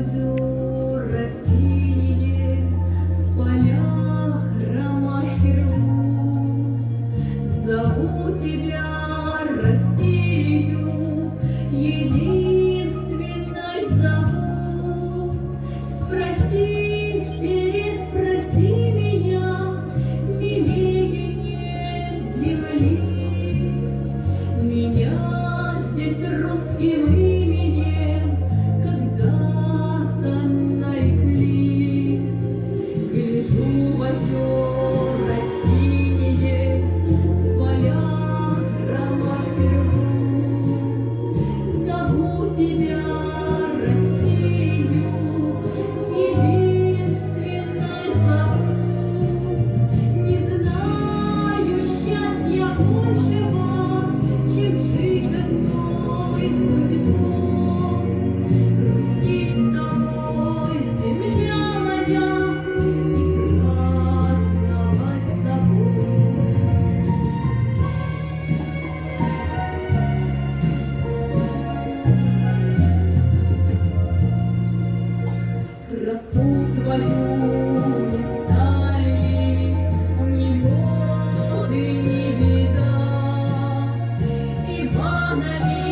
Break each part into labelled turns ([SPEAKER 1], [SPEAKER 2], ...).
[SPEAKER 1] озера синие, в полях ромашки рвут. Зову тебя, Россию, единственной зову. Спроси, переспроси меня, милее нет земли. Меня здесь русским именем когда-то нарекли. Гляжу в озера синие, в полях ромашки рвут. Зову тебя, Россию, единственной зову. Не знаю счастья большего, чем жить одной судьбой. Грустить с тобой, земля моя, и праздновать с тобой. Красу твою не стали ни год и ни беда. Иванови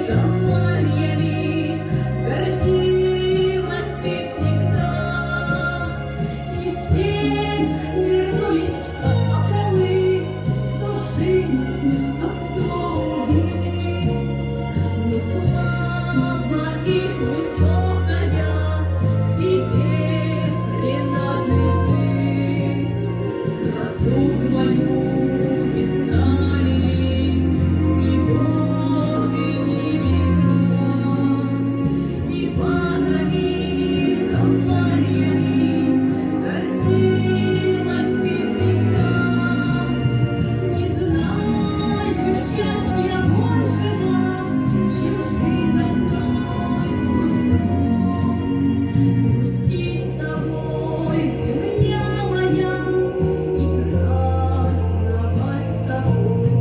[SPEAKER 1] да Марьями гордилась ты всегда. И все вернулись соколы, кто жив, а кто убит. Но слава их высокая тебе принадлежит. Красу твою не стали ни годы, ни века. Иванови да Марьями гордилась ты всегда. Не знаю счастья большего, чем жить одной судьбой. Грустить с тобой, земля моя, и праздновать с тобой.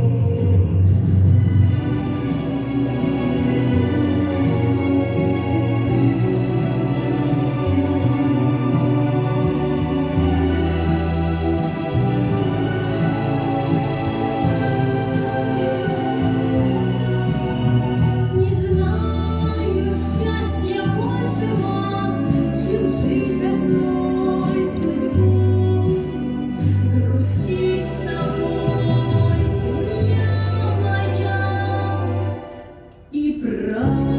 [SPEAKER 1] Не знаю счастья большего, чем жить одной судьбой. Грустить с тобой, земля моя, и праздновать